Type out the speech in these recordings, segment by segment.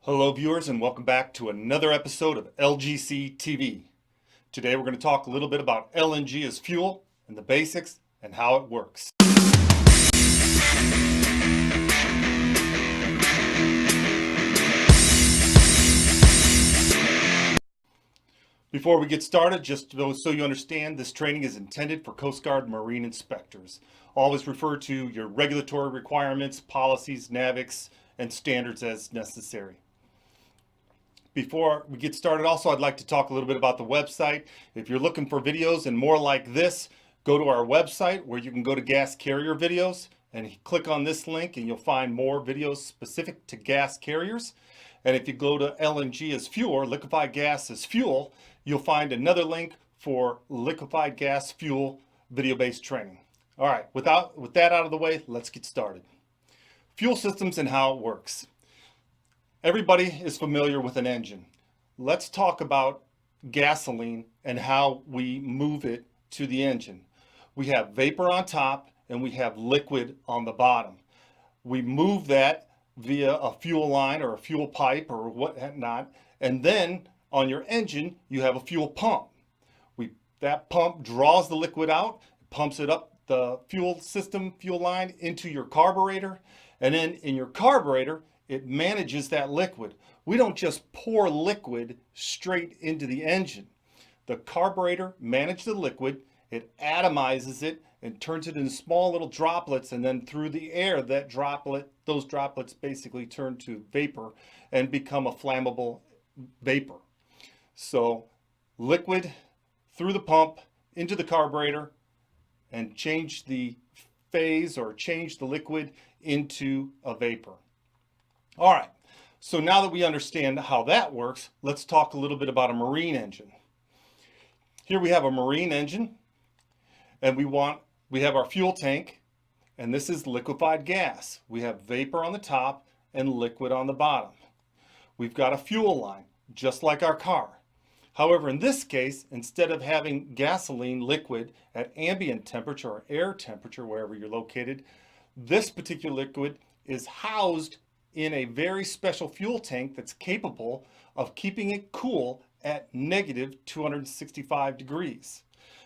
Hello viewers and welcome back to another episode of LGC TV. Today we're going to talk a little bit about LNG as fuel and the basics and how it works. Before we get started, just so you understand, this training is intended for Coast Guard Marine inspectors. Always refer to your regulatory requirements, policies, NAVICs, and standards as necessary. Before we get started, also, I'd like to talk a little bit about the website. If you're looking for videos and more like this, go to our website where you can go to gas carrier videos and click on this link and you'll find more videos specific to gas carriers. And if you go to LNG as fuel, or liquefied gas as fuel, you'll find another link for liquefied gas fuel video-based training. All right, with that out of the way, let's get started. Fuel systems and how it works. Everybody is familiar with an engine. Let's talk about gasoline and how we move it to the engine. We have vapor on top and we have liquid on the bottom. We move that via a fuel line or a fuel pipe or whatnot, and then on your engine you have a fuel pump. That pump draws the liquid out, pumps it up the fuel line into your carburetor, and then in your carburetor it manages that liquid. We don't just pour liquid straight into the engine. The carburetor manages the liquid, it atomizes it and turns it into small little droplets, and then through the air those droplets basically turn to vapor and become a flammable vapor. So liquid through the pump into the carburetor and change the phase or change the liquid into a vapor. All right, so now that we understand how that works, let's talk a little bit about a marine engine. Here we have a marine engine, and we have our fuel tank, and this is liquefied gas. We have vapor on the top and liquid on the bottom. We've got a fuel line, just like our car. However, in this case, instead of having gasoline liquid at ambient temperature or air temperature, wherever you're located, this particular liquid is housed in a very special fuel tank that's capable of keeping it cool at negative 265 degrees.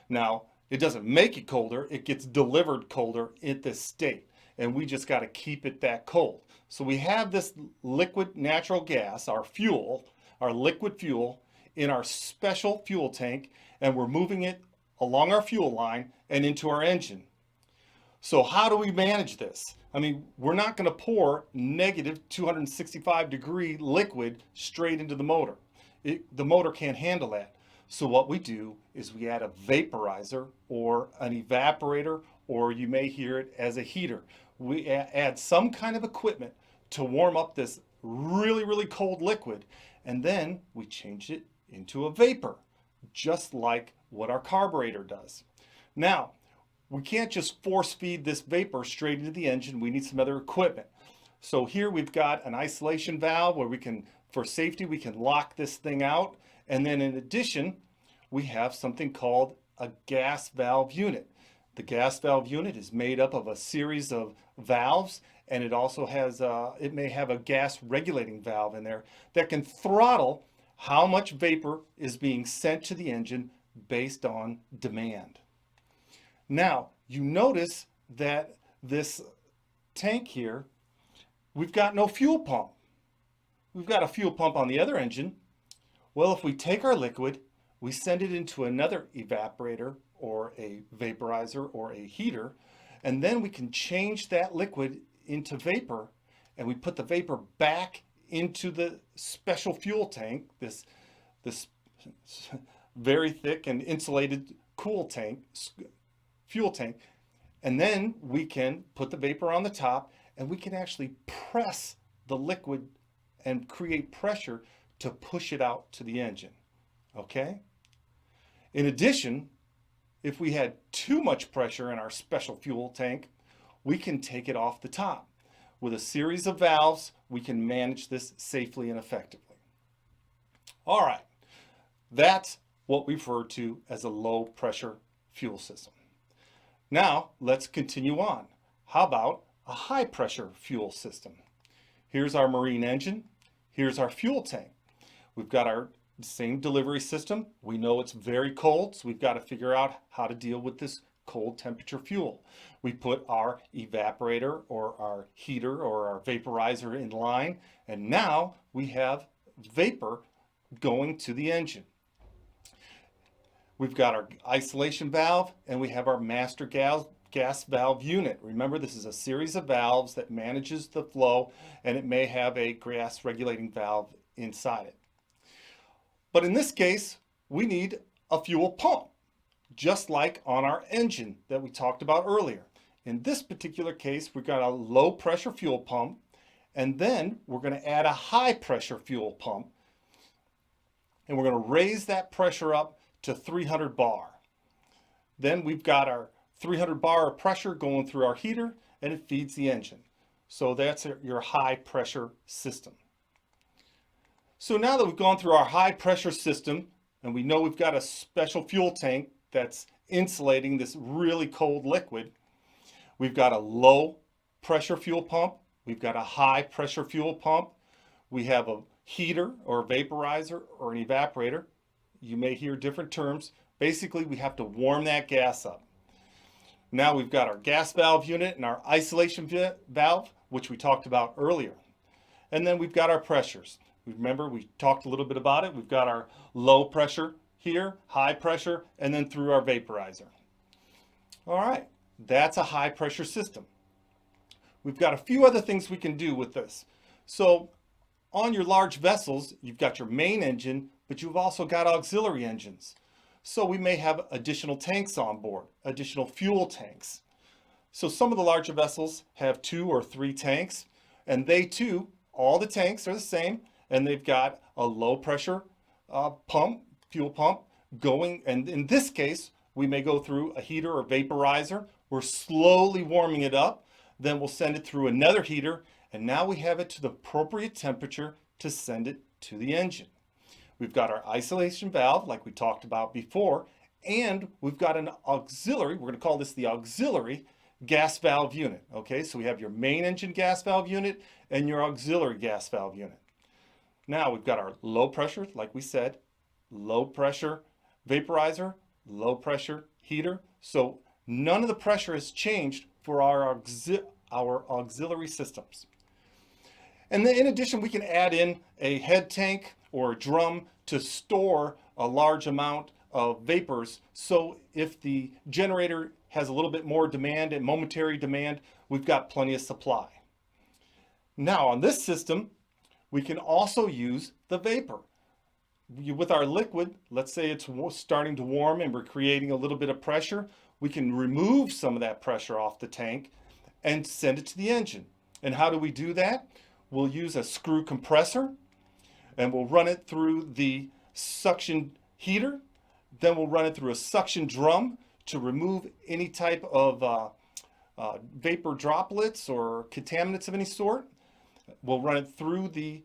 Now, it doesn't make it colder, it gets delivered colder at this state, and we just got to keep it that cold. So we have this liquid natural gas, our fuel, our liquid fuel, in our special fuel tank, and we're moving it along our fuel line and into our engine. So how do we manage this? I mean, we're not going to pour negative 265 degree liquid straight into the motor. The motor can't handle that. So what we do is we add a vaporizer or an evaporator, or you may hear it as a heater. We add some kind of equipment to warm up this really, really cold liquid, and then we change it into a vapor, just like what our carburetor does. Now, we can't just force feed this vapor straight into the engine. We need some other equipment. So here we've got an isolation valve where for safety, we can lock this thing out. And then in addition, we have something called a gas valve unit. The gas valve unit is made up of a series of valves, and it also has, it may have a gas regulating valve in there that can throttle how much vapor is being sent to the engine based on demand. Now, you notice that this tank here, we've got no fuel pump. We've got a fuel pump on the other engine. Well, if we take our liquid, we send it into another evaporator or a vaporizer or a heater, and then we can change that liquid into vapor, and we put the vapor back into the special fuel tank, this very thick and insulated fuel tank, and then we can put the vapor on the top, and we can actually press the liquid and create pressure to push it out to the engine. Okay? In addition, if we had too much pressure in our special fuel tank, we can take it off the top. With a series of valves, we can manage this safely and effectively. All right, that's what we refer to as a low pressure fuel system. Now, let's continue on. How about a high pressure fuel system? Here's our marine engine. Here's our fuel tank. We've got our same delivery system. We know it's very cold, so we've got to figure out how to deal with this cold temperature fuel. We put our evaporator or our heater or our vaporizer in line, and now we have vapor going to the engine. We've got our isolation valve and we have our master gas valve unit. Remember, this is a series of valves that manages the flow, and it may have a gas regulating valve inside it. But in this case, we need a fuel pump, just like on our engine that we talked about earlier. In this particular case, we've got a low pressure fuel pump, and then we're going to add a high pressure fuel pump, and we're going to raise that pressure up to 300 bar. Then we've got our 300 bar of pressure going through our heater, and it feeds the engine. So that's your high pressure system. So now that we've gone through our high pressure system, and we know we've got a special fuel tank that's insulating this really cold liquid, we've got a low pressure fuel pump, we've got a high pressure fuel pump, we have a heater or a vaporizer or an evaporator. You may hear different terms. Basically, we have to warm that gas up. Now we've got our gas valve unit and our isolation valve, which we talked about earlier. And then we've got our pressures. Remember, we talked a little bit about it. We've got our low pressure here, high pressure, and then through our vaporizer. All right, that's a high pressure system. We've got a few other things we can do with this. So on your large vessels, you've got your main engine, but you've also got auxiliary engines. So we may have additional tanks on board, additional fuel tanks. So some of the larger vessels have 2 or 3 tanks, and they too, all the tanks are the same, and they've got a low pressure fuel pump going, and in this case, we may go through a heater or vaporizer. We're slowly warming it up, then we'll send it through another heater, and now we have it to the appropriate temperature to send it to the engine. We've got our isolation valve, like we talked about before, and we've got an auxiliary, we're going to call this the auxiliary gas valve unit. Okay, so we have your main engine gas valve unit and your auxiliary gas valve unit. Now we've got our low pressure, like we said, low pressure vaporizer, low pressure heater. So none of the pressure has changed for our auxiliary systems. And then in addition, we can add in a head tank or a drum to store a large amount of vapors. So if the generator has a little bit more demand and momentary demand, we've got plenty of supply. Now on this system, we can also use the vapor. With our liquid, let's say it's starting to warm and we're creating a little bit of pressure, we can remove some of that pressure off the tank and send it to the engine. And how do we do that? We'll use a screw compressor and we'll run it through the suction heater. Then we'll run it through a suction drum to remove any type of vapor droplets or contaminants of any sort. We'll run it through the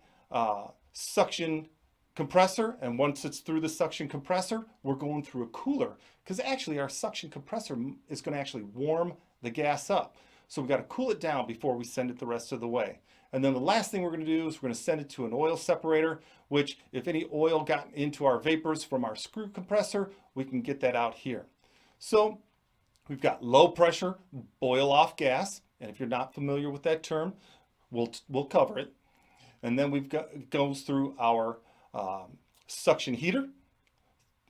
suction compressor, and once it's through the suction compressor, we're going through a cooler, because actually our suction compressor is going to actually warm the gas up. So we've got to cool it down before we send it the rest of the way. And then the last thing we're going to do is we're going to send it to an oil separator, which if any oil got into our vapors from our screw compressor, we can get that out here. So we've got low pressure boil off gas, and if you're not familiar with that term, we'll cover it. And then it goes through our suction heater,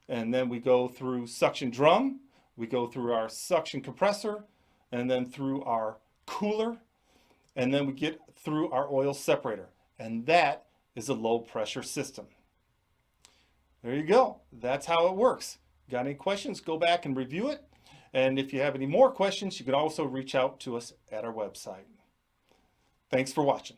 and then we go through suction drum, we go through our suction compressor, and then through our cooler, and then we get through our oil separator. And that is a low pressure system. There you go. That's how it works. Got any questions? Go back and review it. And if you have any more questions, you can also reach out to us at our website. Thanks for watching.